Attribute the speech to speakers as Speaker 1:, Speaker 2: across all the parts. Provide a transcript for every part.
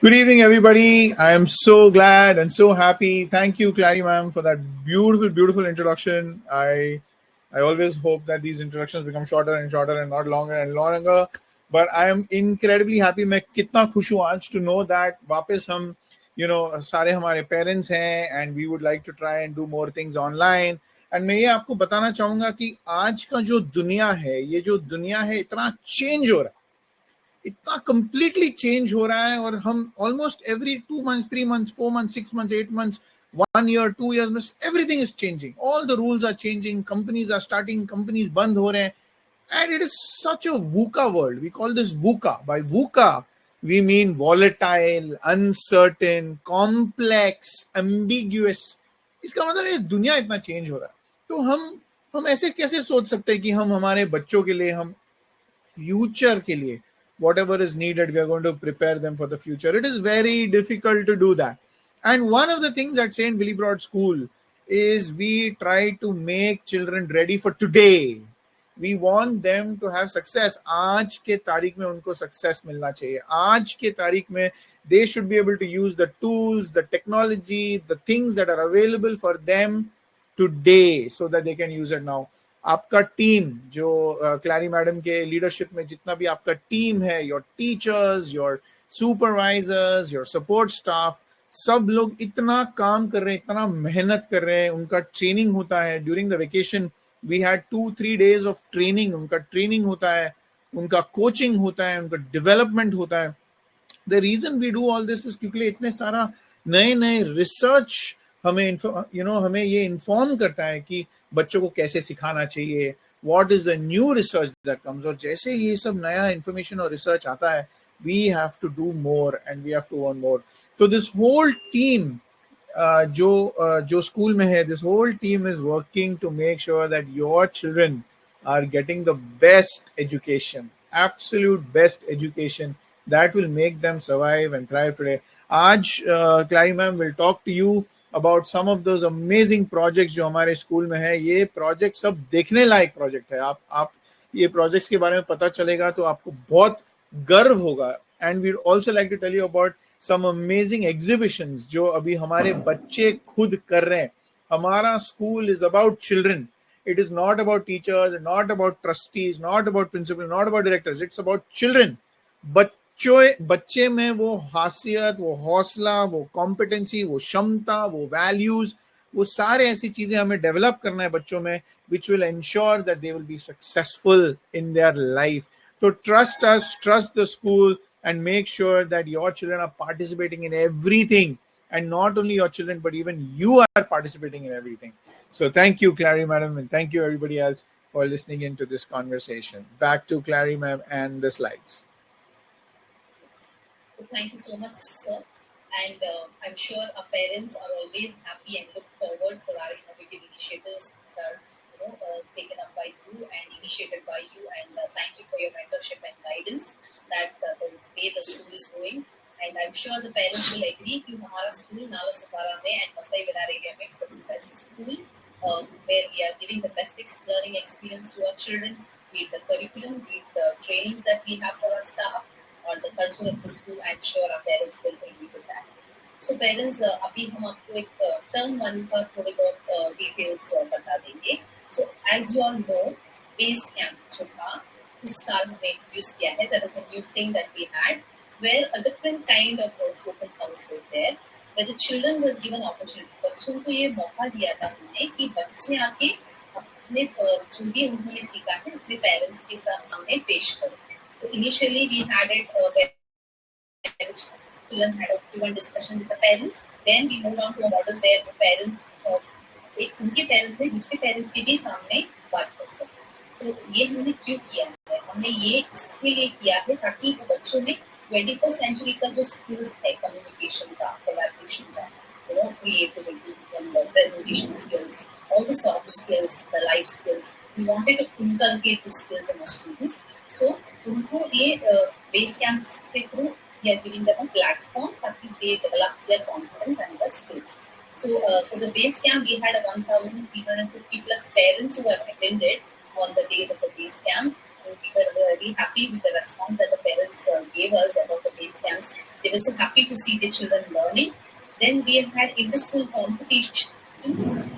Speaker 1: Good evening, everybody. I am so glad and so happy. Thank you, Clary ma'am, for that beautiful, beautiful introduction. I always hope that these introductions become shorter and shorter and not longer and longer. But I am incredibly happy. मैं कितना खुश हूँ आज to know that वापस हम सारे हमारे parents हैं and we would like to try and do more things online. And मैं ये आपको बताना चाहूँगा कि आज का जो दुनिया है, ये जो दुनिया है इतना चेंज हो रहा है, इतना कंप्लीटली चेंज हो रहा है, और हम almost every 2 months, 3 months, 4 months, 6 months, 8 months, 1 year, 2 years में everything is changing. All the rules are changing. Companies are starting. Companies बंद हो रहे हैं. And it is such a VUCA world. We call this VUCA. By VUCA, we mean volatile, uncertain, complex, ambiguous. इसका मतलब ये दुनिया इतना change हो रहा है, तो हम ऐसे कैसे सोच सकते हैं कि हम हमारे बच्चों के लिए, हम फ्यूचर के लिए, whatever is needed, we are going to prepare them for the future. It is very difficult to do that. And one of the things at St. Willibrord School is we try to make children ready for today. We want them to have success. आज के तारीख में उनको success मिलना चाहिए. आज के तारीख में they should be able to use the tools, the technology, the things that are available for them today so that they can use it now. आपका टीम जो क्लैरी मैडम के लीडरशिप में जितना भी आपका टीम है, your teachers, your supervisors, your support staff, सब लोग इतना काम कर रहे हैं, इतना मेहनत कर रहे हैं. उनका ट्रेनिंग होता है during the vacation. We had 2-3 days of training. उनका ट्रेनिंग होता है, उनका कोचिंग होता है, उनका डेवलपमेंट होता है. The reason we do all this is क्योंकि इतने सारा नए नए रिसर्च हमें हमें ये इन्फॉर्म करता है कि बच्चों को कैसे सिखाना चाहिए, what is the new research that comes. और जैसे ये सब नया इंफॉर्मेशन और रिसर्च आता है, we have to do more and we have to earn more. तो दिस होल टीम जो स्कूल में है, this whole team is working to make sure that your children are getting the best education, absolute best education that will make them survive and thrive today. Aaj Clary ma'am will talk to you about some of those amazing projects जो हमारे school में है. ये project सब देखने लायक project है. आप ये प्रोजेक्ट्स के बारे में पता चलेगा तो आपको बहुत गर्व होगा. And we also like to tell you about some amazing exhibitions जो अभी हमारे बच्चे खुद कर रहे हैं. हमारा school is about children. It is not about teachers, not about trustees, not about principal, not about directors. It's about children. बच्चे में वो हासियत, वो हौसला, वो कॉम्पिटेंसी, वो क्षमता, वो वैल्यूज, वो सारे ऐसी चीजें हमें डेवलप करना है बच्चों में, which will ensure that they will be successful in their life. So trust us, trust the school, and make sure that your children are participating in everything. And not only your children, but even you are participating in everything. So thank you, Clary madam, and thank you everybody else for listening into this conversation. Back to Clary ma'am and the slides.
Speaker 2: So thank you so much, sir. And I'm sure our parents are always happy and look forward for our innovative initiatives that are taken up by you and initiated by you. And thank you for your mentorship and guidance that the way the school is going. And I'm sure the parents will agree that our school, Nala Supara May and Masai Vilar area makes the best school where we are giving the best learning experience to our children, be it the curriculum, be it the trainings that we have for our staff, or the culture of the school. I'm sure our parents will agree with that. So parents, अभी हम आपको एक term one का थोड़े बहुत details बता देंगे. So as you all know, base camp जो था इस साल हमने introduce किया है. That is a new thing that we had, where a different kind of open house was there, where the children were given opportunity. बच्चों को ये मौका दिया था हमने कि बच्चे आके अपने जो भी उन्होंने सीखा है अपने पेरेंट्स के सामने पेश करो. So initially we had it where children had a one discussion with the parents. Then we moved on to a model where the parents, उनके पेरेंट्स ने दूसरे पेरेंट्स के भी सामने बात कर सके. तो ये हमने क्यों किया है? हमने ये इसके लिए किया है ताकि वो बच्चों में 21st सेंचुरी का जो स्किल्स है, कम्युनिकेशन का, कोलैबोरेशन का, creativity, presentation skills, all the soft skills, the life skills, we wanted to inculcate the skills in our students. So उनको ये base camps से through we are giving them a platform ताकि they develop their confidence and their skills. So for the base camp we had 1,350 plus parents who have attended on the days of the base camp. we were really happy with the response that the parents gave us about the base camps. They were so happy to see their children learning. Then we have had inter-school competitions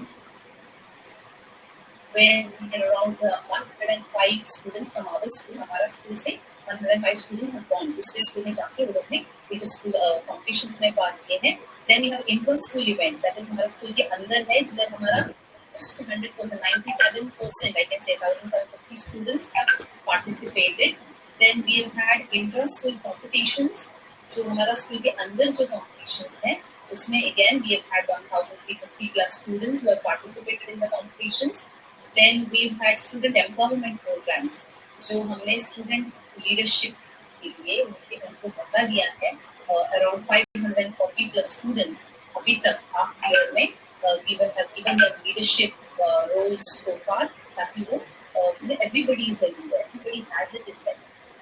Speaker 2: where we had around 105 students from our school. हमारा school से 105 students have gone. दूसरे school में जाके वो लोग ने inter-school competitions में part लिए हैं. Then we have inter-school events. That is हमारा school के अंदर है जिधर हमारा 100%, 97%, I can say 1,750 students have participated. Then we have had inter-school competitions. जो हमारा school के अंदर जो competitions हैं, उसमें again we have had 1,350 plus students who have participated in the competitions. Then we've had student empowerment programs. जो हमने student leadership के लिए उनको मौका दिया है. Around 540 plus students अभी तक half year में we have given them leadership roles so far, ताकि वो everybody is a leader, everybody has it in them.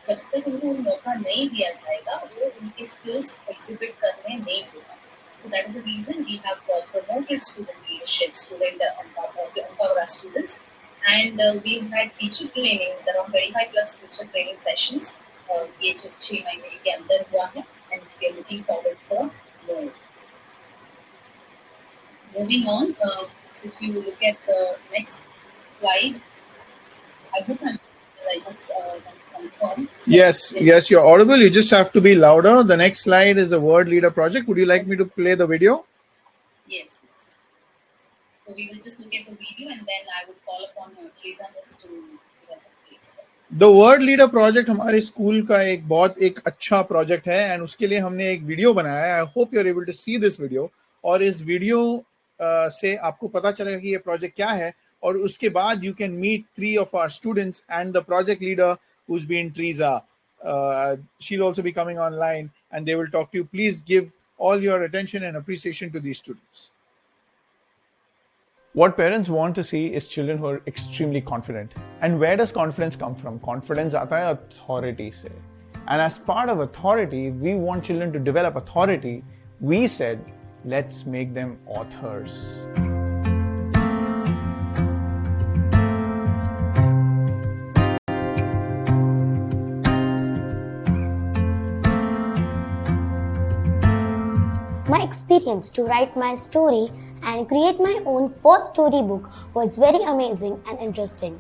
Speaker 2: जब तक उनको मौका नहीं दिया जाएगा वो उनकी skills exhibit करने नहीं होगा. So that is the reason we have promoted student leadership, student empower our students, and we've had teacher trainings, around 25 plus teacher training sessions. ये जो 6 महीने के अंदर हुआ है, and we are looking forward for more. Moving on, if you look at the next slide, I hope I just confirm.
Speaker 1: Yes, you're audible. You just have to be louder. The next slide is the Word Leader Project. Would you like me to play the video?
Speaker 2: Yes. So we will just look at the video and then I would call upon Teresa to give us a please.
Speaker 1: The Word Leader Project हमारे school का एक अच्छा project है and उसके लिए हमने एक video बनाया है. I hope you are able to see this video. और इस वीडियो से आपको पता चलेगा कि ये प्रोजेक्ट क्या है और उसके बाद you can meet 3 of our students and the project leader who's been Teresa. She'll also be coming online and they will talk to you. Please give all your attention and appreciation to these students. What parents want to see is children who are extremely confident. And where does confidence come from? Confidence आता है authority से. And as part of authority, we want children to develop authority. We said, let's make them authors.
Speaker 3: My experience to write my story and create my own first storybook was very amazing and interesting.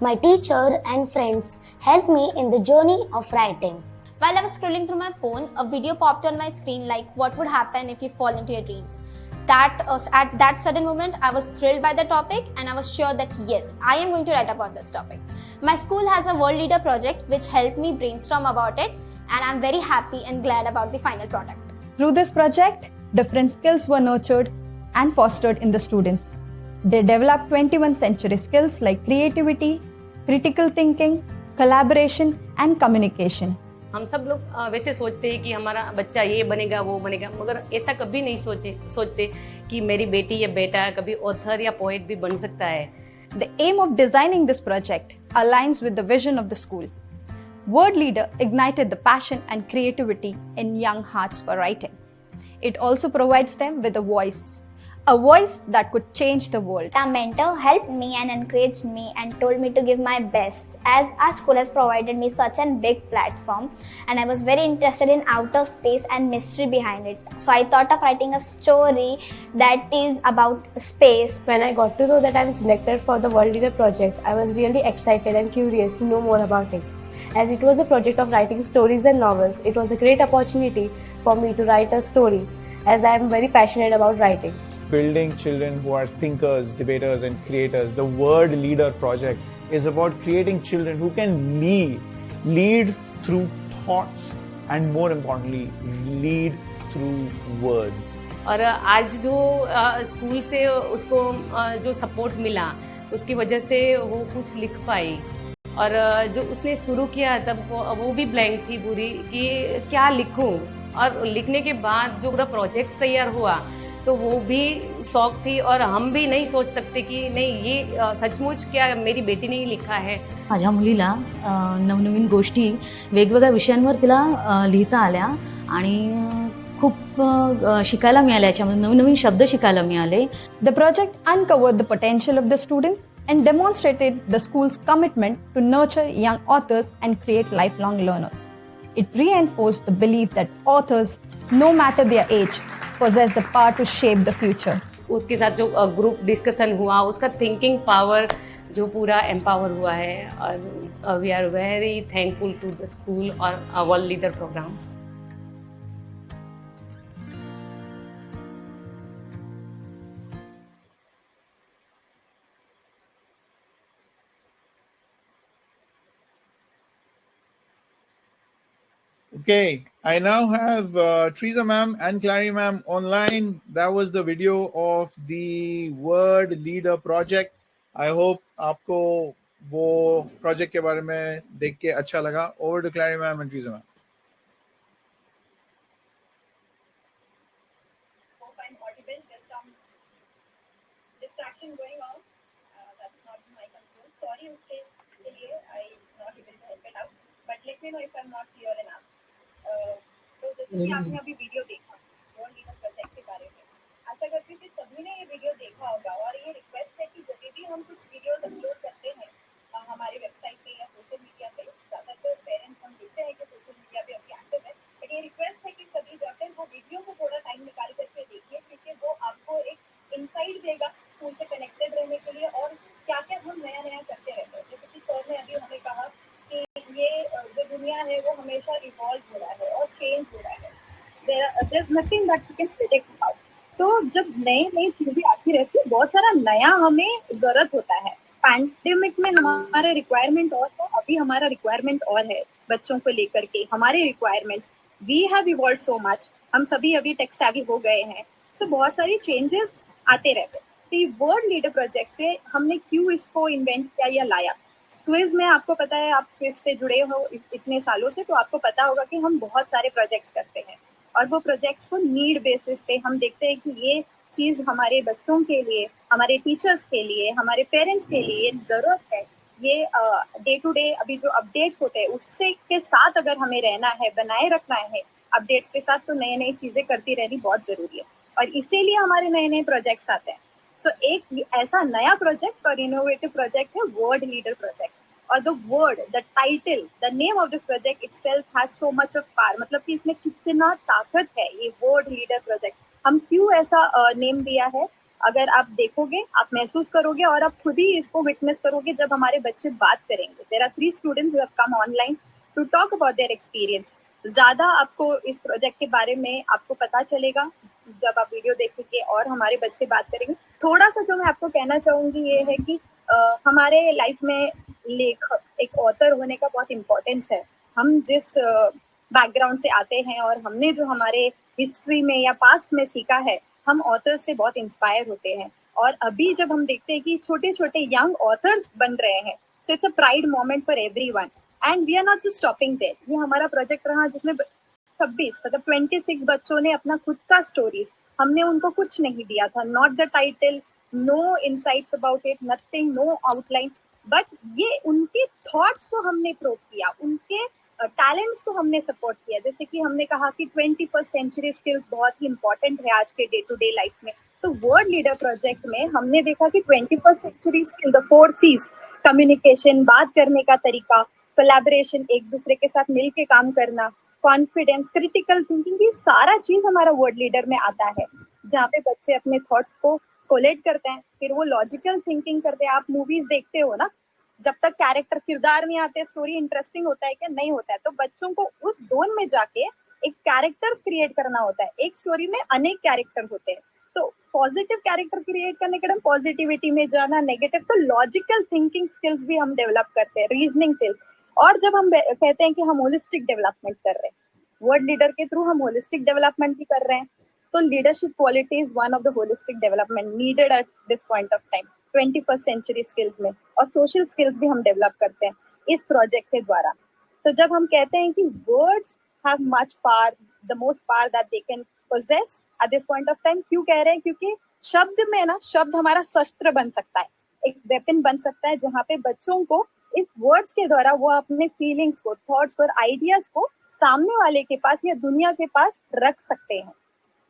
Speaker 3: My teacher and friends helped me in the journey of writing.
Speaker 4: While I was scrolling through my phone, a video popped on my screen like what would happen if you fall into your dreams. At that sudden moment, I was thrilled by the topic and I was sure that yes, I am going to write about this topic. My school has a World Leader project which helped me brainstorm about it and I'm very happy and glad about the final product.
Speaker 5: Through this project, different skills were nurtured and fostered in the students. They developed 21st century skills like creativity, critical thinking, collaboration and communication.
Speaker 6: हम सब लोग वैसे सोचते हैं कि हमारा बच्चा ये बनेगा वो बनेगा, मगर ऐसा कभी नहीं सोचते कि मेरी बेटी या बेटा कभी ऑथर या पोएट भी बन सकता है.
Speaker 5: The aim of designing this project aligns with the vision of the school. Word Leader ignited the passion and creativity in young hearts for writing. It also provides them with a voice that could change the world.
Speaker 3: Our mentor helped me and encouraged me and told me to give my best, as our school has provided me such a big platform and I was very interested in outer space and mystery behind it. So I thought of writing a story that is about space.
Speaker 7: When I got to know that I was selected for the World Leader project, I was really excited and curious to know more about it. As it was a project of writing stories and novels, it was a great opportunity for me to write a story, as I am very passionate about writing.
Speaker 1: Building children who are thinkers, debaters and creators. The Word Leader project is about creating children who can lead through thoughts and more importantly, lead through words.
Speaker 6: और आज जो school से उसको जो support मिला उसकी वजह से वो कुछ लिख पाई और जो उसने शुरू किया तब वो भी ब्लैंक थी पूरी कि क्या लिखूं और लिखने के बाद जो पूरा प्रोजेक्ट तैयार हुआ तो वो भी शौक थी और हम भी नहीं सोच सकते कि नहीं ये सचमुच क्या मेरी बेटी ने लिखा है.
Speaker 8: माझ्या मुलीला नवनवीन गोष्टी वेगवेगळ्या विषयांवर तिला लिहिता आल्या आणि खूप शिकायला मिळालं याच्यामध्ये, नवीन नवीन शब्द शिकायला मिळाले.
Speaker 5: The project uncovered the potential of the students and demonstrated the school's commitment to nurture young authors and create lifelong learners. It reinforced the belief that authors, no matter their age, possess the power to shape the future.
Speaker 6: उसके साथ जो group discussion हुआ, उसका thinking power जो पूरा empower हुआ है, और we are very thankful to the school और world leader program.
Speaker 1: Okay, I now have Teresa ma'am and Clary ma'am online. That was the video of the Word Leader project. I hope आपको वो project के बारे में देख के अच्छा लगा. Over to Clary ma'am and Teresa ma'am.
Speaker 2: Hope I'm audible. There's some distraction going on. That's not my control. Sorry उसके लिए I'm not able to help it out. But let me know if I'm not clear enough. तो जैसे कि आपने अभी video देखा world leader project के बारे में, आशा करती हूँ कि सभी ने ये वीडियो देखा होगा. और ये रिक्वेस्ट है कि जब भी हम कुछ वीडियोस अपलोड करते हैं हमारे वेबसाइट पे या सोशल मीडिया पे, ज़्यादातर पेरेंट्स हम देखते हैं कि सोशल मीडिया पे अभी एक्टिव है, बट ये रिक्वेस्ट है कि सभी जाकर वो वीडियो को थोड़ा टाइम निकाल करके देखिए, क्योंकि वो आपको एक इंसाइट देगा स्कूल से कनेक्टेड रहने के लिए और क्या क्या हम नया नया करते रहते हैं. जैसे कि सर ने अभी हमें कहा कि ये जो दुनिया है वो हमेशा इवॉल्व हो रहा है और चेंज हो रहा है. There is nothing that you can predict about. तो जब नई नई चीजें आती रहती है, बहुत सारा नया हमें जरूरत होता है. पैंडेमिक में हमारा रिक्वायरमेंट और था, अभी हमारा रिक्वायरमेंट और है. बच्चों को लेकर के हमारे requirements, we have evolve so much. हम सभी अभी टेक सेवी हो गए हैं, सो बहुत सारी चेंजेस आते रहते हैं. तो ये वर्ल्ड लीडर प्रोजेक्ट से हमने क्यों इसको इन्वेंट किया या लाया. स्विस में आपको पता है, आप स्विस से जुड़े हो इतने सालों से, तो आपको पता होगा कि हम बहुत सारे प्रोजेक्ट्स करते हैं और वो प्रोजेक्ट्स को नीड बेसिस पे हम देखते हैं कि ये चीज़ हमारे बच्चों के लिए, हमारे टीचर्स के लिए, हमारे पेरेंट्स के लिए ज़रूरत है. ये डे टू डे अभी जो अपडेट्स होते हैं उससे के साथ अगर हमें रहना है, बनाए रखना है अपडेट्स के साथ, तो नई नई चीज़ें करती रहनी बहुत ज़रूरी है और इसीलिए हमारे नए नए प्रोजेक्ट्स आते हैं. सो एक ऐसा नया प्रोजेक्ट और इनोवेटिव प्रोजेक्ट है वर्ल्ड लीडर प्रोजेक्ट. और the word, the title, the name of this project itself has so much of power. मतलब कि इसमें कितना ताकत है ये वर्ल्ड लीडर प्रोजेक्ट. हम क्यों ऐसा नेम दिया है, अगर आप देखोगे, आप महसूस करोगे और आप खुद ही इसको विटनेस करोगे जब हमारे बच्चे बात करेंगे. There are 3 students who have come online to talk about their experience. ज़्यादा आपको इस प्रोजेक्ट के बारे में आपको पता चलेगा जब आप वीडियो देखेंगे और हमारे बच्चे बात करेंगे. थोड़ा सा जो मैं आपको कहना चाहूँगी ये है कि हमारे लाइफ में लेखक, एक ऑथर होने का बहुत इम्पोर्टेंस है. हम जिस बैकग्राउंड से आते हैं और हमने जो हमारे हिस्ट्री में या पास्ट में सीखा है, हम ऑथर्स से बहुत इंस्पायर होते हैं. और अभी जब हम देखते हैं कि छोटे छोटे यंग ऑथर्स बन रहे हैं, so it's a pride moment for everyone. And we are not just stopping there. ये हमारा प्रोजेक्ट रहा जिसमें 26 मतलब 26 बच्चों ने अपना खुद का स्टोरीज, हमने उनको कुछ नहीं दिया था, not the title, no insights about it, nothing, no outline, but ये उनके थॉट्स को हमने प्रूव किया, उनके टैलेंट्स को हमने सपोर्ट किया. जैसे कि हमने कहा कि 21st सेंचुरी स्किल्स बहुत ही इंपॉर्टेंट है आज के डे टू डे लाइफ में. तो वर्ल्ड लीडर प्रोजेक्ट में हमने देखा कि 21st century skill, the 4 C's, communication, बात करने का तरीका, कोलैबोरेशन, एक दूसरे के साथ मिलके काम करना, कॉन्फिडेंस, क्रिटिकल थिंकिंग, ये सारा चीज हमारा वर्ड लीडर में आता है, जहाँ पे बच्चे अपने थॉट्स को कोलेट करते हैं, फिर वो लॉजिकल थिंकिंग करते हैं. आप मूवीज देखते हो ना, जब तक कैरेक्टर, किरदार नहीं आते, स्टोरी इंटरेस्टिंग होता है क्या? नहीं होता है. तो बच्चों को उस जोन में जाके एक कैरेक्टर्स क्रिएट करना होता है. एक स्टोरी में अनेक कैरेक्टर होते हैं, तो पॉजिटिव कैरेक्टर क्रिएट करने के टाइम पॉजिटिविटी में जाना, नेगेटिव, तो लॉजिकल थिंकिंग स्किल्स भी हम डेवलप करते हैं, रीजनिंग स्किल्स. और जब हम कहते हैं कि हम होलिस्टिक डेवलपमेंट कर रहे हैं, वर्ड लीडर के थ्रू हम होलिस्टिक डेवलपमेंट भी कर रहे हैं, तो leadership quality is one of the holistic development needed at this point of time 21st century skills में. और सोशल स्किल्स भी हम डेवलप करते हैं इस प्रोजेक्ट के द्वारा. तो जब हम कहते हैं कि words have much power, the most power that they can possess at this point of time, क्यों कह रहे हैं? क्योंकि शब्द में ना, शब्द हमारा शस्त्र बन सकता है, एक वेपन बन सकता है, जहाँ पे बच्चों को
Speaker 9: इस वर्ड्स के द्वारा वो अपने फीलिंग्स को, थॉट्स और आइडियाज को सामने वाले के पास या दुनिया के पास रख सकते हैं।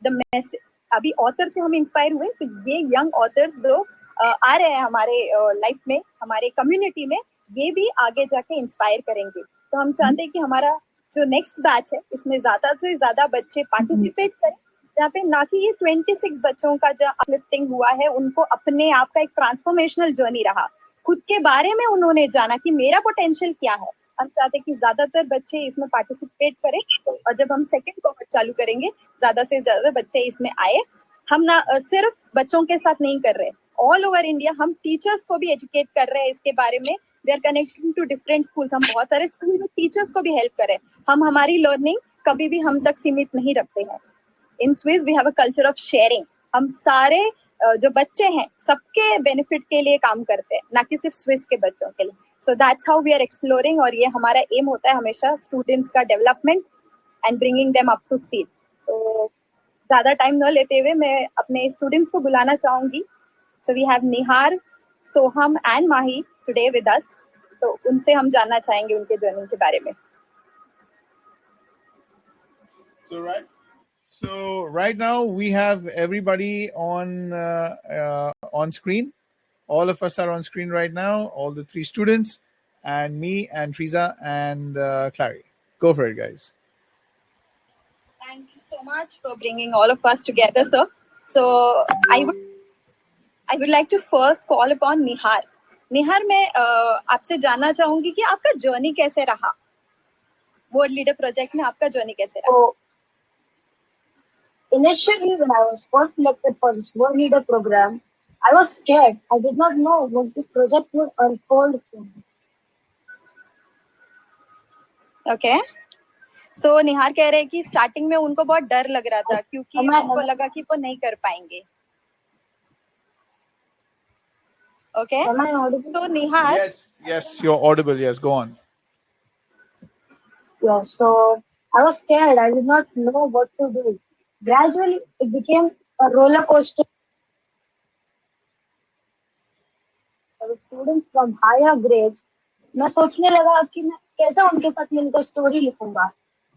Speaker 9: द मैसेज, अभी ऑथर से हम इंस्पायर हुए, तो ये यंग ऑथर्स जो आ रहे हैं हमारे लाइफ में, हमारे कम्युनिटी में, ये भी आगे जाके इंस्पायर करेंगे। तो हम चाहते हैं कि हमारा जो नेक्स्ट बैच है इसमें ज्यादा से ज्यादा बच्चे पार्टिसिपेट करें, जहाँ पे ना कि ये 26 बच्चों का जो अपलिफ्टिंग हुआ है, उनको अपने आप का एक ट्रांसफॉर्मेशनल जर्नी रहा, खुद के बारे में उन्होंने जाना कि मेरा पोटेंशियल क्या है। हम चाहते हैं कि ज्यादातर बच्चे इसमें पार्टिसिपेट करें, और जब हम सेकंड कोहॉर्ट चालू करेंगे ज्यादा से ज्यादा बच्चे इसमें आए। हम ना सिर्फ बच्चों के साथ नहीं कर रहे, ऑल ओवर इंडिया हम टीचर्स को भी एजुकेट कर रहे हैं इसके बारे में। We are connecting to different schools, हम बहुत सारे स्कूल में टीचर्स को भी हेल्प करें। हम हमारी लर्निंग कभी भी हम तक सीमित नहीं रखते हैं। In Swiss we have a culture of sharing. हम सारे जो बच्चे हैं सबके बेनिफिट के लिए काम करते हैं, ना कि सिर्फ स्विस के बच्चों के लिए। So that's how we are exploring, और ये हमारा एम होता है हमेशा स्टूडेंट्स का development and bringing them up to speed. तो ज्यादा टाइम न लेते हुए मैं अपने स्टूडेंट्स को बुलाना चाहूंगी। So we have Nihar, Soham and Mahi today with us. तो उनसे हम जानना चाहेंगे उनके जर्नी के बारे में।
Speaker 1: So right now we have everybody on screen. All of us are on screen right now. All the 3 students, and me and Fiza and Clary. Go for it, guys.
Speaker 9: Thank you so much for bringing all of us together, sir. So I would like to first call upon Nihar. Nihar, मैं आपसे जानना चाहूंगी कि आपका journey कैसे रहा, word leader project में आपका जर्नी कैसे रहा?
Speaker 10: So, initially, when I was first selected for this World Leader program, I was scared. I did not know what this project would unfold for me.
Speaker 9: Okay. So, निहार कह रहे हैं कि starting में उनको बहुत डर लग रहा था, क्योंकि उनको लगा कि वो नहीं कर पाएंगे। Okay.
Speaker 10: Am I audible?
Speaker 9: So, Nihar,
Speaker 1: Yes, you're audible. Yes, go on.
Speaker 10: Yeah, so I was scared. I did not know what to do. Gradually, it became a roller coaster. For the students from higher grades, मैं सोचने लगा कि मैं कैसे उनके साथ मिलकर story लिखूंगा.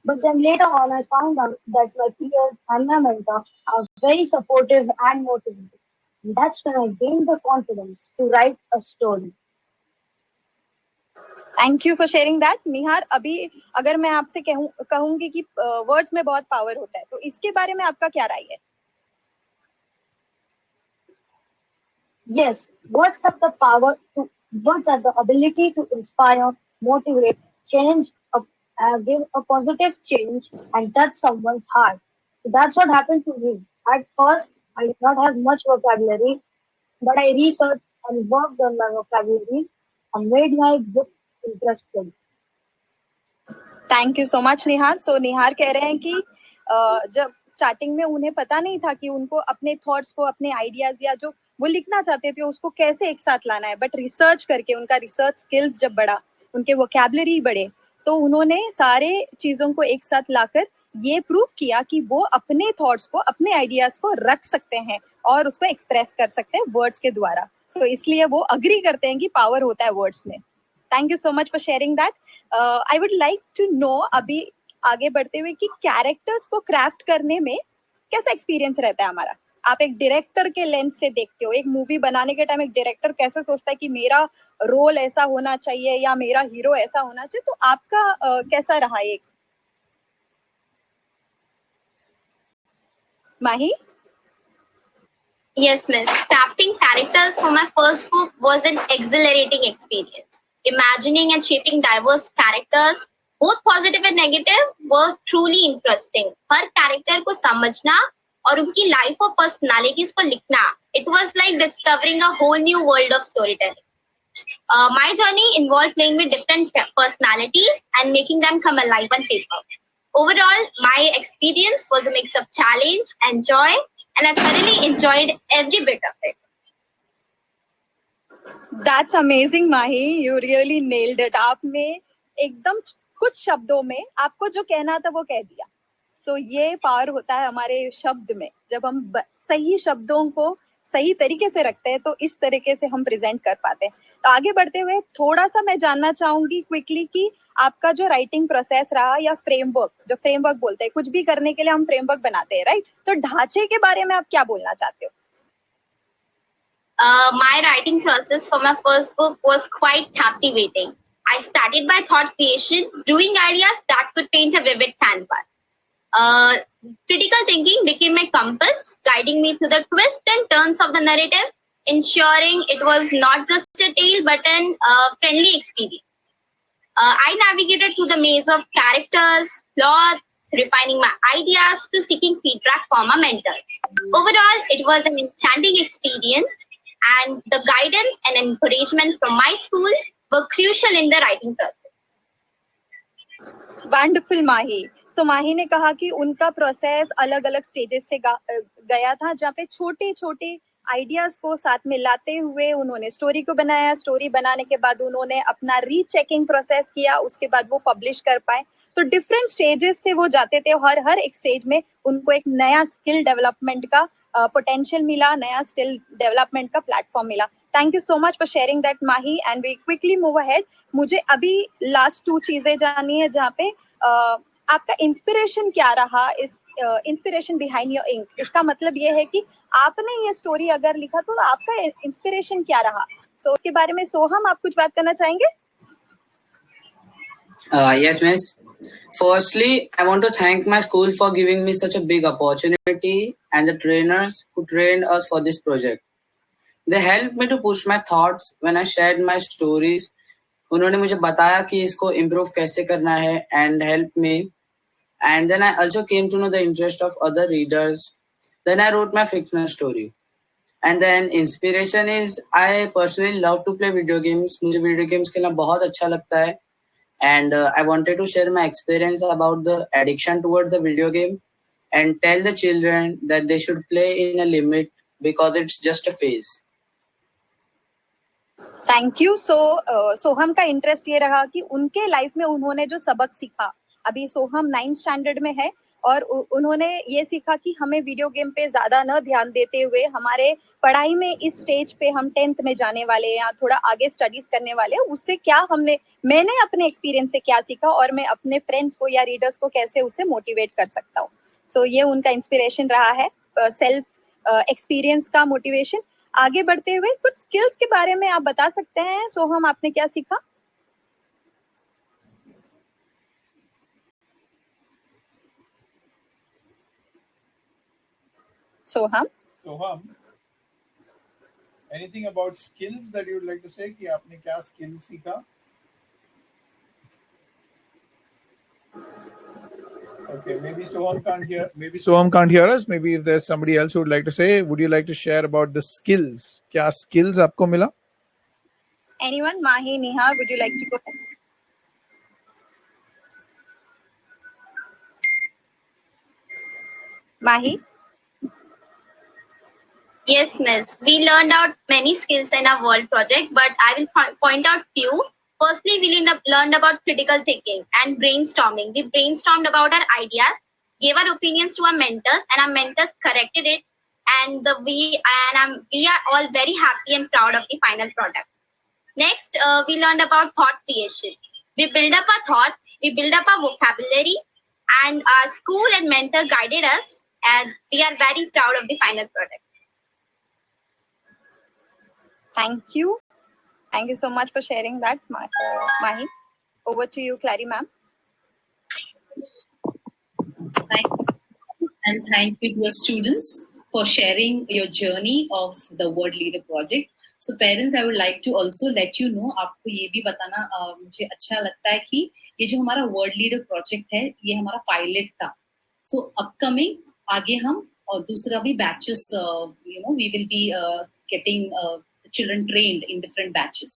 Speaker 10: But then later on, I found out that my peers and my mentor are very supportive and motivating. And that's when I gained the confidence to write a story.
Speaker 9: Thank you for sharing that. Nihar, अभी अगर मैं आपसे कहूंगी कि words में बहुत power होता है, तो इसके बारे में आपका क्या राय है?
Speaker 10: Yes, words have the power to, words have the ability to inspire, motivate, change, give a positive change and touch someone's heart. So that's what happened to me. At first, I did not have much vocabulary, but I researched and worked on my vocabulary and made my book interesting.
Speaker 9: Thank you so much Nihar. So Nihar कह रहे हैं कि जब starting में उन्हें पता नहीं था कि उनको अपने थॉट्स को, अपने आइडियाज या जो वो लिखना चाहते थे उसको कैसे एक साथ लाना है, बट रिसर्च करके उनका रिसर्च स्किल्स जब बढ़ा, उनके वोकैबुलरी बढ़े, तो उन्होंने सारे चीजों को एक साथ लाकर ये प्रूव किया कि वो अपने थॉट्स को, अपने आइडियाज को रख सकते हैं और उसको एक्सप्रेस कर सकते हैं वर्ड्स के द्वारा। सो इसलिए वो अग्री करते हैं कि पावर होता है वर्ड्स में। Thank you so much for sharing that. I would like to know, अभी आगे बढ़ते हुए, कि कैरेक्टर्स को क्राफ्ट करने में कैसा एक्सपीरियंस रहता है हमारा। आप एक डायरेक्टर के लेंस से देखते हो, एक मूवी बनाने के टाइम एक डायरेक्टर कैसे सोचता है कि मेरा रोल ऐसा होना चाहिए या मेरा हीरो ऐसा होना चाहिए, तो आपका कैसा रहा ये? माही?
Speaker 11: Yes, miss. Crafting characters for my first book was an exhilarating experience. Imagining and shaping diverse characters, both positive and negative, were truly interesting. Her character को समझना और उनकी life और personalities को लिखना, it was like discovering a whole new world of storytelling. My journey involved playing with different personalities and making them come alive on paper. Overall, my experience was a mix of challenge and joy, and I thoroughly enjoyed every bit of it.
Speaker 9: That's amazing, Mahi. You really nailed it. आपने एकदम कुछ शब्दों में आपको जो कहना था वो कह दिया। So ये पावर होता है हमारे शब्द में। जब हम सही शब्दों को सही तरीके से रखते हैं तो इस तरीके से हम प्रेजेंट कर पाते हैं। आगे बढ़ते हुए थोड़ा सा मैं जानना चाहूंगी क्विकली कि आपका जो राइटिंग प्रोसेस रहा या फ्रेमवर्क, जो फ्रेमवर्क बोलते हैं, कुछ भी करने के लिए हम फ्रेमवर्क बनाते हैं, राइट? तो ढांचे के बारे में आप क्या बोलना चाहते हो?
Speaker 11: My writing process for my first book was quite captivating. I started by thought creation, brewing ideas that could paint a vivid canvas. Critical thinking became my compass, guiding me through the twists and turns of the narrative, ensuring it was not just a tale but an friendly experience. I navigated through the maze of characters, plots, refining my ideas to seeking feedback from my mentors. Overall, it was an enchanting experience, and the guidance and encouragement from my school were crucial in the writing process.
Speaker 9: Wonderful Mahi. So Mahi ने कहा कि उनका process अलग अलग stages से गया था, जहाँ पे छोटे छोटे आइडियाज को साथ में लाते हुए उन्होंने स्टोरी को बनाया. स्टोरी बनाने के बाद उन्होंने अपना रीचेकिंग प्रोसेस किया, उसके बाद वो पब्लिश कर पाए. तो डिफरेंट स्टेजेस से वो जाते थे, हर एक स्टेज में उनको एक नया स्किल डेवलपमेंट का पोटेंशियल मिला, नया स्किल डेवलपमेंट का प्लेटफॉर्म मिला. Thank you so much for sharing that Mahi, and we quickly move ahead. मुझे अभी लास्ट 2 चीजें जाननी है, जहाँ पे आपका इंस्पिरेशन क्या रहा, इस इंस्पिरेशन बिहाइंड योर इंक. इसका मतलब ये है कि आपने ये स्टोरी अगर लिखा तो आपका इंस्पिरेशन क्या रहा. सो उसके बारे में सोहम, आप कुछ बात करना चाहेंगे?
Speaker 12: Yes, miss. Firstly, I want to thank my school for giving me such a big opportunity and the trainers who trained us for this project. They helped me to push my thoughts when I shared my stories. उन्होंने मुझे बताया कि इसको improve कैसे करना है and helped me. And then I also came to know the interest of other readers. Then I wrote my fictional story. And then inspiration is I personally love to play video games. मुझे video games खेलना बहुत अच्छा लगता है. And I wanted to share my experience about the addiction towards the video game and tell the children that they should play in a limit because it's just a phase.
Speaker 9: Thank you. So Soham का interest ये रहा कि उनके life में उन्होंने जो सबक सीखा, अभी सोहम 9th स्टैंडर्ड में है, और उन्होंने ये सीखा कि हमें वीडियो गेम पे ज्यादा न ध्यान देते हुए हमारे पढ़ाई में इस स्टेज पे हम 10th में जाने वाले हैं या थोड़ा आगे स्टडीज करने वाले हैं, उससे क्या मैंने अपने एक्सपीरियंस से क्या सीखा और मैं अपने फ्रेंड्स को या रीडर्स को कैसे उससे मोटिवेट कर सकता हूँ. सो ये उनका इंस्पिरेशन रहा है, सेल्फ एक्सपीरियंस का मोटिवेशन. आगे बढ़ते हुए कुछ स्किल्स के बारे में आप बता सकते हैं? सोहम, आपने क्या सीखा? सोहम,
Speaker 1: anything about skills that you would like to say कि आपने क्या skills सीखा? Okay, maybe Soham can't hear us. Maybe if there's somebody else who would like to say, would you like to share about the skills? क्या skills आपको मिला?
Speaker 9: Anyone? Mahi, Neha, would you like to go? Mahi?
Speaker 11: Yes, miss. We learned out many skills in our world project, but I will point out few. Firstly, we learned about critical thinking and brainstorming. We brainstormed about our ideas, gave our opinions to our mentors, and our mentors corrected it. And we are all very happy and proud of the final product. Next, we learned about thought creation. We build up our thoughts, we build up our vocabulary, and our school and mentor guided us, and we are very proud of the final product.
Speaker 9: Thank you. Thank you so much for sharing that, Mahi. Over to you, Clary ma'am.
Speaker 2: Thank you. And thank you to the students for sharing your journey of the World Leader Project. So parents, I would like to also let you know, आपको ये भी बताना मुझे अच्छा लगता है कि ये जो हमारा World Leader Project है, ये हमारा पायलट था. So upcoming आगे हम और दूसरा भी batches, we will be getting children trained in different batches.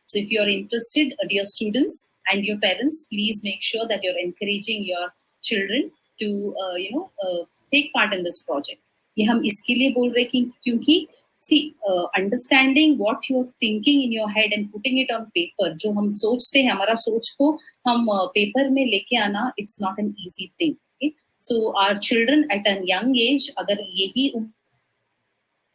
Speaker 2: So if you are interested, dear students and your parents, please make sure that you're encouraging your children to take part in this project. ये हम इसके लिए बोल रहे हैं क्योंकि see, understanding what you're thinking in your head and putting it on paper, जो हम सोचते हैं, हमारा सोच को हम paper में लेके आना, it's not an easy thing. Okay? So our children at a young age, अगर यही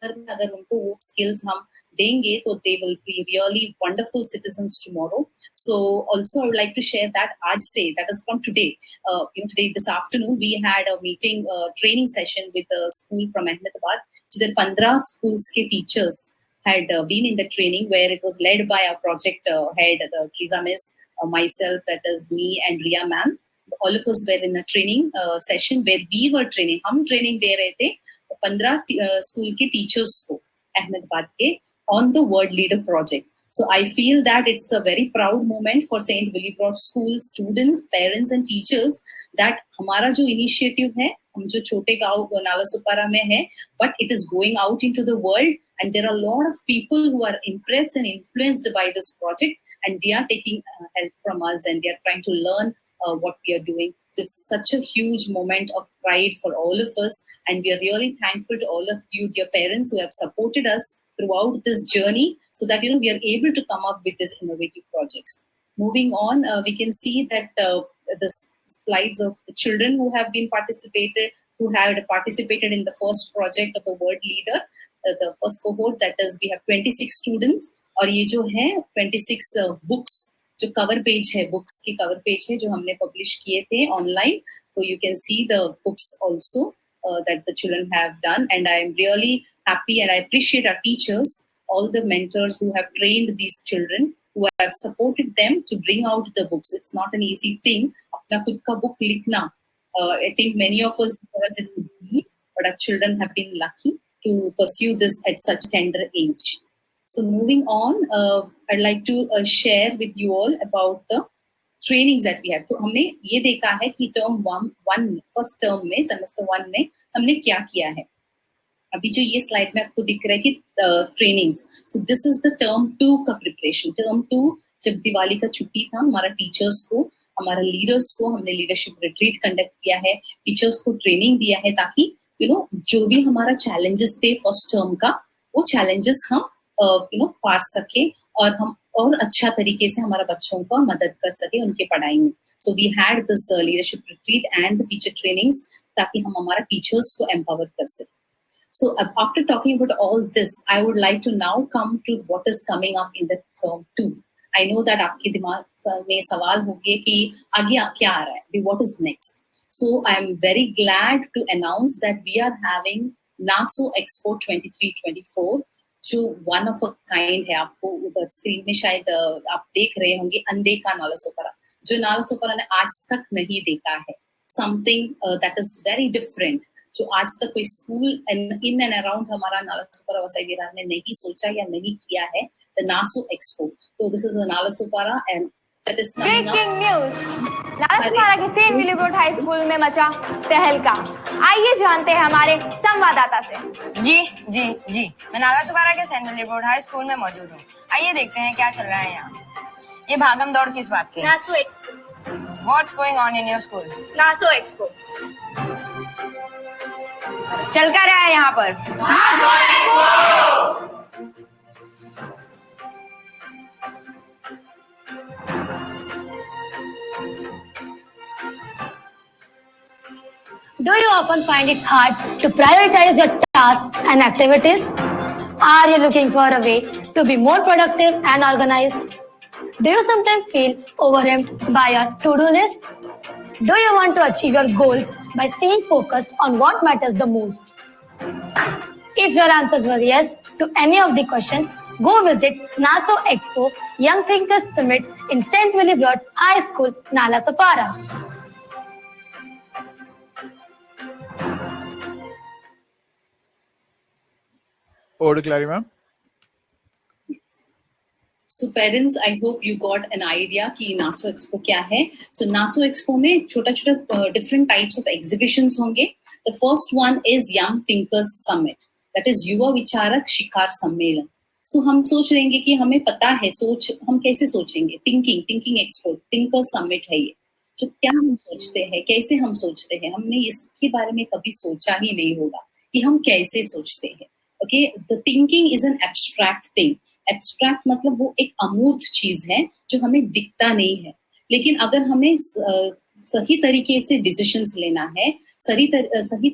Speaker 2: अगर उनको वो skills हम देंगे तो they will be really wonderful citizens tomorrow. So also I would like to share that आज से, that is from today, today this afternoon we had a meeting, training session with a school from Ahmedabad. जिधर 15 schools के teachers had been in the training, where it was led by our project head, the Triza Miss, myself, that is me and Ria ma'am. All of us were in a training session where we were training. हम training दे रहे थे 15 school के teachers को अहमदाबाद के on the World Leader project. So I feel that it's a very proud moment for St. Willibrord School students, parents and teachers that हमारा जो initiative है, हम जो छोटे गांव नालासोपारा में है, but it is going out into the world, and there are a lot of people who are impressed and influenced by this project, and they are taking help from us, and they are trying to learn what we are doing. So it's such a huge moment of pride for all of us, and we are really thankful to all of you, dear parents, who have supported us throughout this journey, so that we are able to come up with these innovative projects. Moving on, we can see that the slides of the children who have been participated in the first project of the World Leader, the first cohort, that is we have 26 students, और ये जो है 26 books, जो cover page है, books की cover page है जो हमने publish किए थे online, so you can see the books also that the children have done, and I am really happy and I appreciate our teachers, all the mentors who have trained these children, who have supported them to bring out the books. It's not an easy thing. अपना खुद का book लिखना, I think many of us, it's easy, but our children have been lucky to pursue this at such tender age. So moving on, I'd like to share with you all about the trainings that we have. तो हमने ये देखा है कि term 1 first term में, semester 1 में हमने क्या किया है. अभी जो ये स्लाइड में आपको दिख रहा है कि trainings, so this is the term 2 का प्रिपरेशन. टर्म 2 जब दिवाली का छुट्टी था, हमारा टीचर्स को, हमारा लीडर्स को हमने लीडरशिप रिट्रीट कंडक्ट किया है, टीचर्स को ट्रेनिंग दिया है, ताकि जो भी हमारा चैलेंजेस थे फर्स्ट टर्म का, वो चैलेंजेस हम पार सके और हम और अच्छा तरीके से हमारा बच्चों को मदद कर सके उनके पढ़ाई में. So we had this leadership retreat and the teacher trainings, ताकि हम हमारा टीचर्स को एम्पावर कर सके. So after talking about all this, I would like to now come to what is coming up in the term 2. I know that आपके दिमाग में सवाल होंगे कि आगे क्या आ रहा है, what is next? So I am very glad to announce that we are having NASO Expo 23-24, जो one of a kind है. आपको उधर स्क्रीन में शायद आप देख रहे होंगे, अनदेखा नालासोपारा, जो नालासोपारा ने आज तक नहीं देखा है. Something that is very different, जो आज तक कोई स्कूल इन एंड अराउंड हमारा नालासोपारा वसई विरार ने नहीं सोचा या नहीं किया है, द नासो एक्सपो. तो this is the Nalasopara and that is
Speaker 13: breaking news. Nalasopara के सेंट विलिब्रोड हाई स्कूल में मचा तहलका. आइए जानते हैं हमारे संवाददाता से.
Speaker 14: जी मैं नालासोपारा के सेंट विलिब्रोड हाई स्कूल में मौजूद हूँ. आइए देखते हैं क्या चल रहा है यहाँ. ये भागम दौड़ किस बात की?
Speaker 13: Naso expo.
Speaker 14: What's going on in your school?
Speaker 13: Naso expo.
Speaker 14: चल क्या रहा है यहाँ पर?
Speaker 15: Do you often find it hard to prioritize your tasks and activities? Are you looking for a way to be more productive and organized? Do you sometimes feel overwhelmed by your to-do list? Do you want to achieve your goals by staying focused on what matters the most? If your answers was yes to any of the questions, go visit NASO Expo Young Thinkers Summit in St. Willibrord High School, Nalasopara.
Speaker 1: Over to Clary, ma'am.
Speaker 2: So parents, I hope you got an idea कि नासो expo क्या है. So नासो expo में छोटा different types of exhibitions होंगे. The first one is Young Thinkers Summit, that is युवा विचारक शिखर सम्मेलन. So हम सोच रहेंगे कि हमें पता है सोच हम कैसे सोचेंगे. Thinking Expo, Thinkers Summit है ये. तो क्या हम सोचते हैं, कैसे हम सोचते हैं, हमने इसके बारे में कभी सोचा ही नहीं होगा कि हम कैसे सोचते हैं. Okay, the thinking is an abstract thing. Abstract मतलब वो एक अमूर्त चीज है जो हमें दिखता नहीं है, लेकिन अगर हमें सही तरीके से डिसीजंस लेना है, सही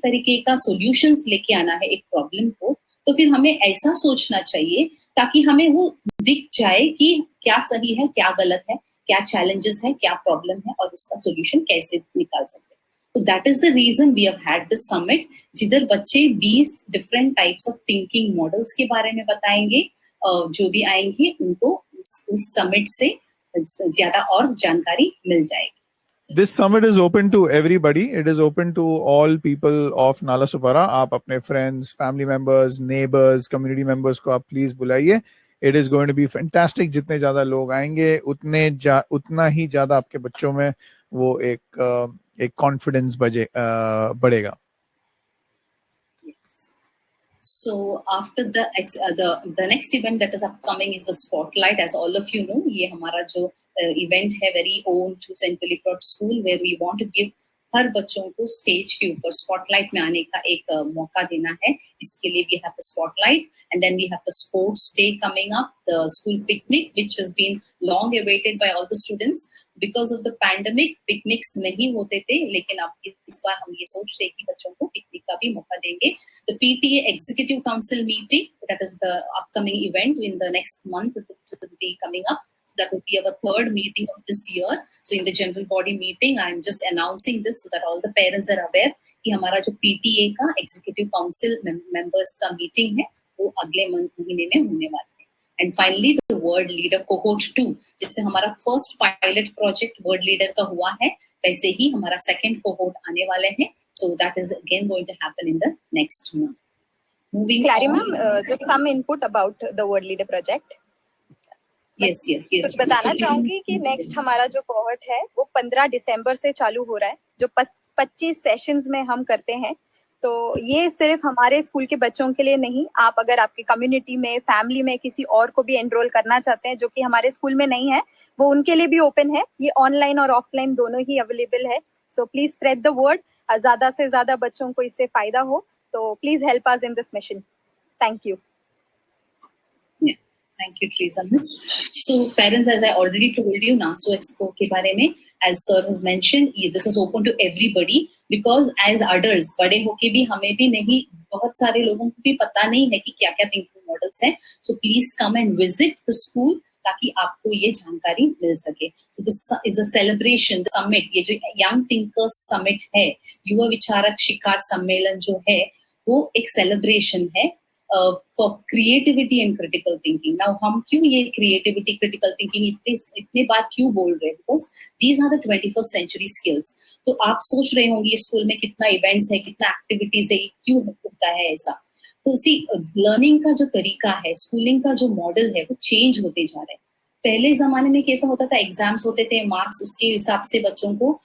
Speaker 2: तरीके का सॉल्यूशंस लेके आना है एक प्रॉब्लम को, तो फिर हमें ऐसा सोचना चाहिए ताकि हमें वो दिख जाए कि क्या सही है, क्या गलत है, क्या चैलेंजेस है, क्या प्रॉब्लम है और उसका सोल्यूशन कैसे निकाल सकते हैं. तो that is the reason we have had this summit, जिधर बच्चे 20 different types of thinking models के बारे में बताएंगे. जो भी आएंगे उनको उस समिट से ज्यादा और जानकारी मिल जाएगी.
Speaker 1: This summit is open to everybody. It is open to all people of Nalasopara. आप अपने friends, family members, neighbors, community members को आप please बुलाइए. It is going to be fantastic. जितने ज़्यादा लोग आएंगे उतना ही ज़्यादा आपके बच्चों में वो एक confidence बढ़ेगा.
Speaker 2: So after the next event that is upcoming is the spotlight. As all of you know, ये हमारा जो event है very own to St. Philip School, where we want to give हर बच्चों को स्टेज के ऊपर स्पॉटलाइट में आने का एक मौका देना है. इसके लिए we have the spotlight, and then we have the sports day coming up, the school picnic which has been long awaited by all the students. Because of the pandemic, picnics नहीं होते थे, लेकिन अब इस बार हम ये सोच रहे हैं कि बच्चों को पिकनिक का भी मौका देंगे. The PTA Executive Council meeting, that is the upcoming event in the next month, it will be coming up. So that will be our third meeting of this year. So in the general body meeting, I am just announcing this so that all the parents are aware कि हमारा जो PTA का Executive Council members का meeting है वो अगले महीने में होने वाला है. And finally, the Word Leader Cohort 2, जिससे हमारा first pilot project Word Leader का हुआ है, वैसे ही हमारा second cohort आने वाले हैं. So that is again going to happen in the next month. Moving
Speaker 9: Clary
Speaker 2: on.
Speaker 9: ma'am, just some input about the Word Leader project.
Speaker 2: Yes.
Speaker 9: कुछ बताना चाहूंगी कि नेक्स्ट हमारा जो कोहर्ट है वो 15 दिसंबर से चालू हो रहा है, जो 25 सेशंस में हम करते हैं. तो ये सिर्फ हमारे स्कूल के बच्चों के लिए नहीं, आप अगर आपकी कम्युनिटी में, फैमिली में किसी और को भी एनरोल करना चाहते हैं जो कि हमारे स्कूल में नहीं है, वो उनके लिए भी ओपन है. ये ऑनलाइन और ऑफलाइन दोनों ही अवेलेबल है. So please spread the word, ज्यादा से ज्यादा बच्चों को इससे फायदा हो. तो please help us in this mission. Thank you.
Speaker 2: Thank you, Teresa. So, parents, as I already told you, NASO Expo के बारे में, as sir has mentioned, this is open to everybody because as adults, बड़े होके भी हमें भी नहीं, बहुत सारे लोगों को भी पता नहीं है कि क्या-क्या thinking models हैं. So, please come and visit the school ताकि आपको ये जानकारी मिल सके. So, this is a celebration, the summit. ये जो Young Thinkers Summit है, युवा विचारक शिखर सम्मेलन जो है, वो एक celebration है. For creativity and critical thinking. Now, हम क्यों ये creativity, critical thinking इतने बार क्यों बोल रहे हैं? Because these are the 21st century skills. तो आप सोच रहे होंगे स्कूल में कितना events है, कितना activities है, क्यों होता है ऐसा? तो उसी learning का जो तरीका है, schooling का जो model है, वो change होते जा रहे हैं. पहले जमाने में कैसा होता था? एग्जाम्स होते थे, मार्क्स, उसके हिसाब से बच्चों को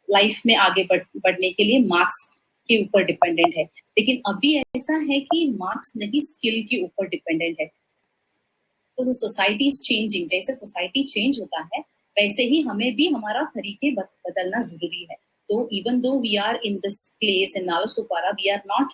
Speaker 2: लाइफ में आगे बढ़ने के लिए मार्क्स के ऊपर डिपेंडेंट है. लेकिन अभी ऐसा है कि मार्क्स नहीं, स्किल के ऊपर डिपेंडेंट है. तो सोसाइटी इज चेंजिंग. जैसे सोसाइटी चेंज होता है वैसे ही हमें भी हमारा तरीके बदलना जरूरी है. तो even though we are in this place in Nalasopara, we are not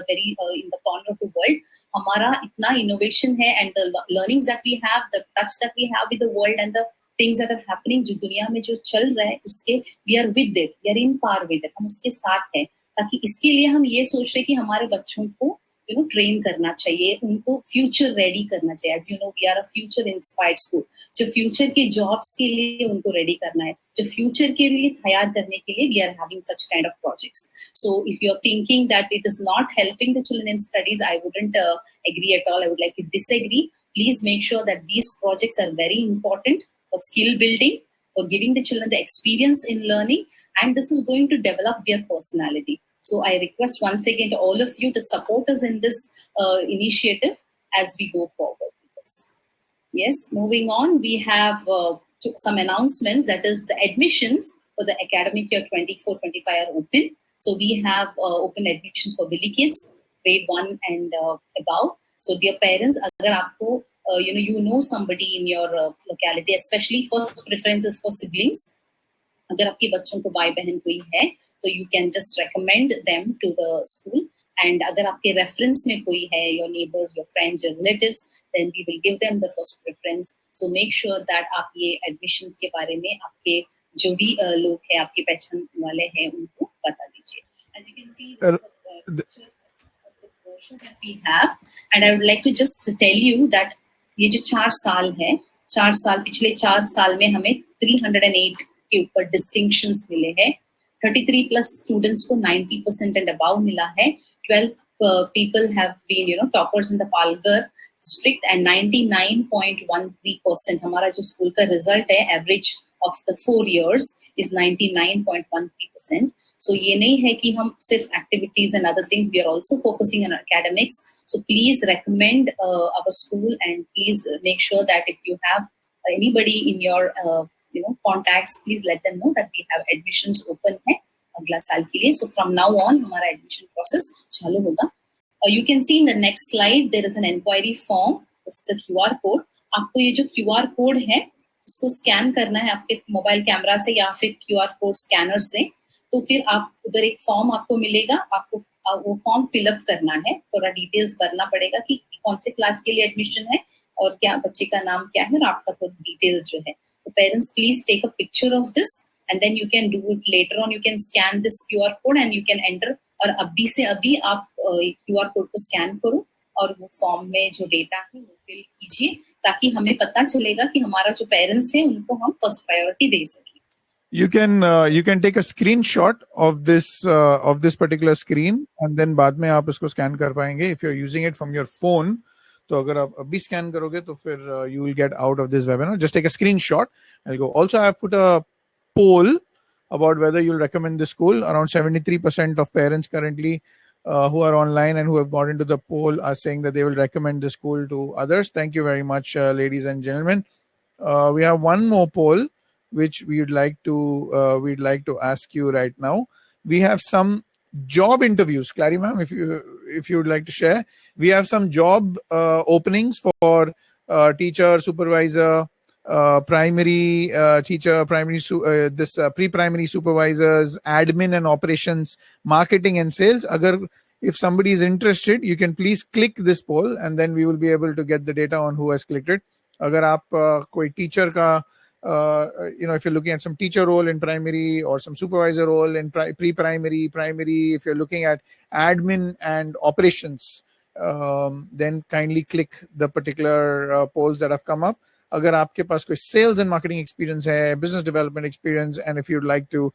Speaker 2: very in the corner of the world. हमारा इतना इनोवेशन है and the learnings that we have, the touch that we have with the world and the things that are happening, जो दुनिया में जो चल रहा है उसके we are with it, we are in par with it, हम उसके साथ हैं. ताकि इसके लिए हम ये सोच रहे कि हमारे बच्चों को ट्रेन करना चाहिए, उनको फ्यूचर रेडी करना चाहिए. As you know, we are a future inspired school. जो फ्यूचर के जॉब्स के लिए उनको रेडी करना है, जो फ्यूचर के लिए तैयार करने के लिए we are having such kind of projects. So if you are thinking that it is not helping the children in studies, I wouldn't agree at all. I would like to disagree. Please make sure that these projects are very important for skill building, for giving the children the experience in learning, and this is going to develop their personality. So I request once again to all of you to support us in this initiative as we go forward with this. Yes, moving on, we have some announcements. That is, the admissions for the academic year 24-25 are open. So we have open admissions for Billy kids, grade 1 and above. So dear parents, agar aapko you know somebody in your locality, especially first preference is for siblings. अगर आपके बच्चों को भाई बहन कोई है तो you can just recommend them to the school. And अगर आपके reference में कोई है, your neighbors, your friends, your relatives, then we will give them the first preference. So make sure that आप ये admissions के बारे में आपके जो भी लोग हैं, आपके पहचान वाले हैं, उनको बता दीजिए. As you can see, promotion that we have, and I would like to just tell you that ये जो 4 साल है, 4 साल पिछले 4 साल में हमें 308 के ऊपर distinctions मिले हैं. 33 plus students को 90% and above मिला है. 12 people have been toppers in the Palghar district, and 99.13% हमारा जो स्कूल का रिजल्ट है average of the 4 years is 99.13%. So ये नहीं है कि हम सिर्फ activities and other things, we are also focusing on academics. So please recommend our school, and please make sure that if you have anybody in your contacts, please let them know that we have admissions open है अगला साल के लिए. So from now on हमारा admission process चालू होगा. You can see in the next slide there is an enquiry form. This is the QR code. आपको ये जो QR code है उसको स्कैन करना है आपके मोबाइल कैमरा से या फिर QR कोड स्कैनर से. तो फिर आप उधर एक फॉर्म आपको मिलेगा, आपको वो फॉर्म फिलअप करना है, थोड़ा डिटेल्स भरना पड़ेगा कि कौन से क्लास के लिए एडमिशन है और क्या बच्चे का नाम क्या है और आपका थोड़ा डिटेल्स जो है. तो parents please take a picture of this and then you can do it later on. You can scan this QR code and you can enter. और अभी से अभी आप QR कोड को स्कैन करो और वो फॉर्म में जो डेटा है वो फिल कीजिए, ताकि हमें पता चलेगा कि हमारा जो पेरेंट्स हैं उनको हम फर्स्ट प्रायोरिटी दे सकें.
Speaker 1: You can take a screenshot of this particular screen, and then बाद में आप इसको scan कर पाएंगे. If you're using it from your phone, तो अगर आप अभी scan करोगे तो फिर you will get out of this webinar. Just take a screenshot. I'll go. Also, I have put a poll about whether you'll recommend the school. Around 73% of parents currently who are online and who have got into the poll are saying that they will recommend the school to others. Thank you very much, ladies and gentlemen. We have one more poll which we'd like to ask you right now. We have some job interviews. Clary ma'am, if you would like to share, we have some job openings for teacher, supervisor, primary teacher, pre-primary supervisors, admin and operations, marketing and sales. If somebody is interested, you can please click this poll and then we will be able to get the data on who has clicked it. अगर आप कोई teacher का if you're looking at some teacher role in primary or some supervisor role in pre-primary, primary, if you're looking at admin and operations, then kindly click the particular polls that have come up. अगर आपके पास कोई sales and marketing experience है, business development experience, and if you'd like to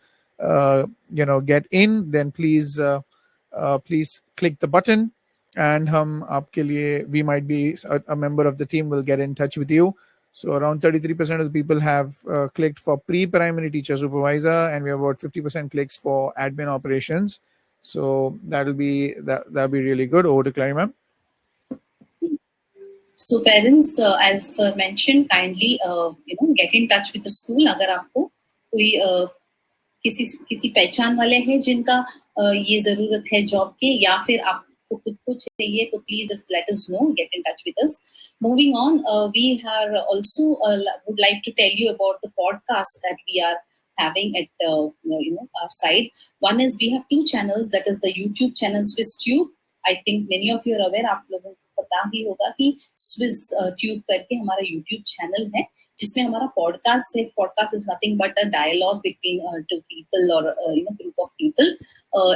Speaker 1: get in, then please click the button, and हम आपके लिए, we might be a member of the team will get in touch with you. So around 33% of the people have clicked for pre-primary teacher supervisor, and we have about 50% clicks for admin operations. So that'll be really good. Over to Clary ma'am.
Speaker 2: So parents, as mentioned, kindly get in touch with the school. अगर आपको कोई किसी पहचान वाले हैं जिनका ये जरूरत है जॉब के, या फिर आपको खुद को चाहिए, तो please just let us know, get in touch with us. Moving on, we are also would like to tell you about the podcast that we are having at our side. One is we have 2 channels, that is the YouTube channel SWIS Tube. I think many of you are aware, आप लोगों को पता ही होगा कि SWIS Tube करके हमारा YouTube channel है, जिसमें हमारा podcast है. Podcast is nothing but a dialogue between 2 people or group of people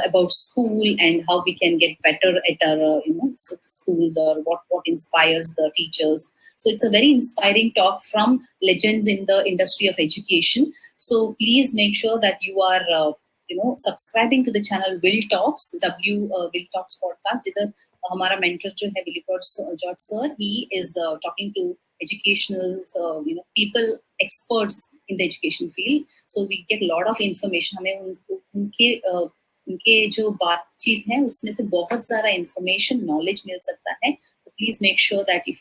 Speaker 2: about school and how we can get better at our schools, or what inspires the teachers. So it's a very inspiring talk from legends in the industry of education. So please make sure that you are subscribing to the channel Will Talks, Will Talks podcast. जिधर हमारा mentor जो है Willibrord George sir, he is talking to educationals, people, experts in the education field. So we get a lot of information. हमें उनके जो बातचीत है उसमें से बहुत सारा information, knowledge मिल सकता है. So please make sure that if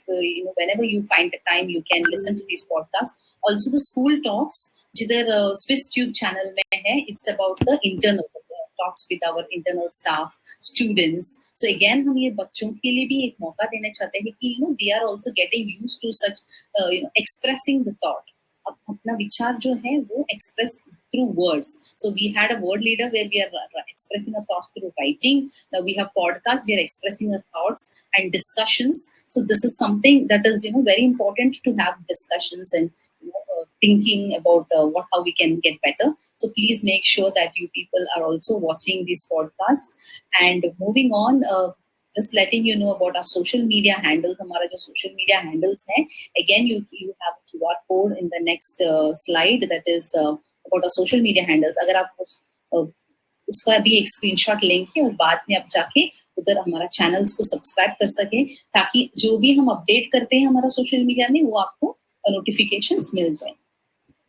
Speaker 2: whenever you find the time, you can listen to these podcasts. Also the school talks, जिधर SWIS Tube channel में है, it's about the internal talks with our internal staff, students. So again हम ये बच्चों के लिए भी एक मौका देना चाहते हैं कि they are also getting used to such expressing the thought. अपना विचार जो है वो express through words. So we had a word leader where we are expressing our thoughts through writing. Now we have podcasts, we are expressing our thoughts and discussions. So this is something that is very important to have discussions and thinking about how we can get better. So please make sure that you people are also watching these podcasts. And moving on, just letting you know about our social media handles. हमारा जो social media handles है, again you have a QR code in the next slide that is about our social media handles. अगर आप उसका भी एक screenshot लेंगे और बाद में आप जाके उधर हमारा चैनल्स को सब्सक्राइब कर सके, ताकि जो भी हम अपडेट करते हैं हमारा सोशल मीडिया में वो आपको नोटिफिकेशंस मिल जाए.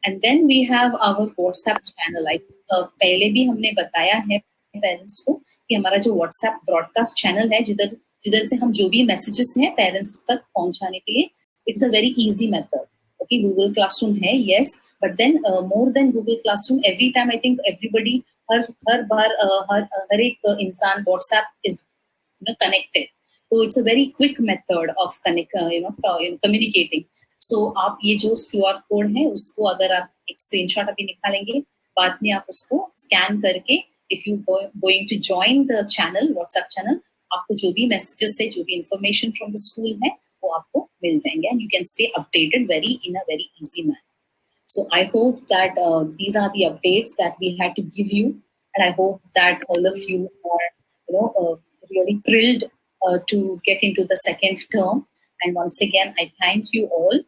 Speaker 2: And then we have our WhatsApp channel. पहले भी हमने बताया है पेरेंट्स को कि हमारा जो व्हाट्सएप ब्रॉडकास्ट चैनल है, जिधर से हम जो भी मैसेजेस हैं पेरेंट्स तक पहुंचाने के लिए, it's a very easy method. Okay, Google classroom है, yes, but then more than Google classroom, every time I think everybody हर बार हर एक इंसान WhatsApp is connected, so it's a very quick method of communicating. So आप ये जो QR code है उसको अगर आप एक स्क्रीनशॉट अभी निकालेंगे, बाद में आप उसको स्कैन करके if you going to join the channel, WhatsApp channel, आपको जो भी मैसेजेस है, जो भी इंफॉर्मेशन फ्रॉम द स्कूल है वो आपको मिल जाएंगे, and you can stay updated in a very easy manner. So I hope that these are the updates that we had to give you, and I hope that all of you are really thrilled to get into the second term. And once again, I thank you all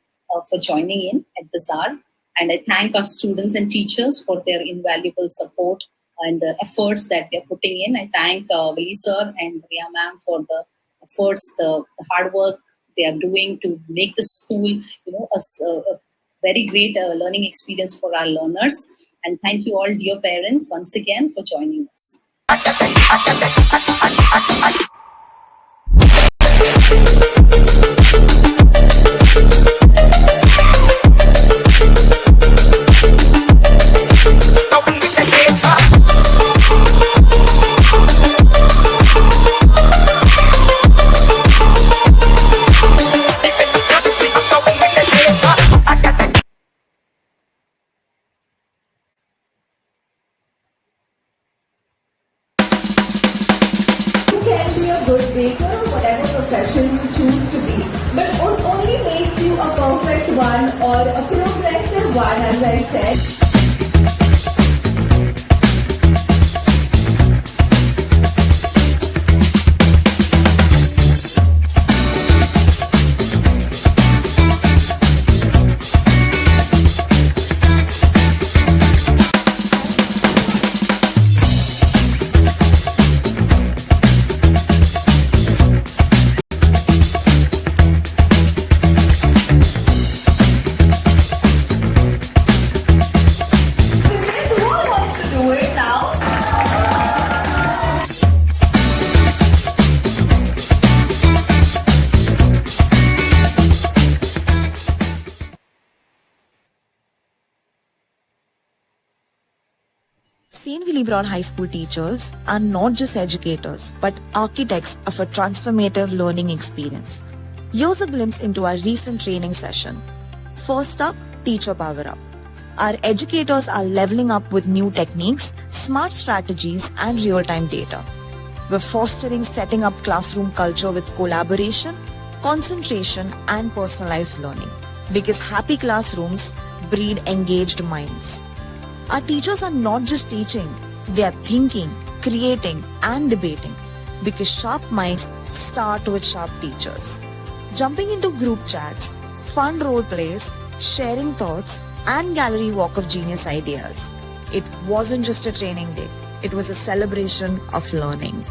Speaker 2: for joining in at this hour, and I thank our students and teachers for their invaluable support and the efforts that they're putting in. I thank Vali sir and Riya ma'am for the efforts, the hard work they are doing to make the school, a very great learning experience for our learners. And thank you all, dear parents, once again for joining us.
Speaker 16: good baker, whatever profession you choose to be, but it only makes you a perfect one or a progressive one, as I said.
Speaker 17: St. Willie Broad High School teachers are not just educators, but architects of a transformative learning experience. Here's a glimpse into our recent training session. First up, Teacher Power Up. Our educators are leveling up with new techniques, smart strategies, and real-time data. We're fostering setting up classroom culture with collaboration, concentration, and personalized learning. Because happy classrooms breed engaged minds. Our teachers are not just teaching, they are thinking, creating, and debating. Because sharp minds start with sharp teachers. Jumping into group chats, fun role plays, sharing thoughts, and gallery walk of genius ideas. It wasn't just a training day, it was a celebration of learning.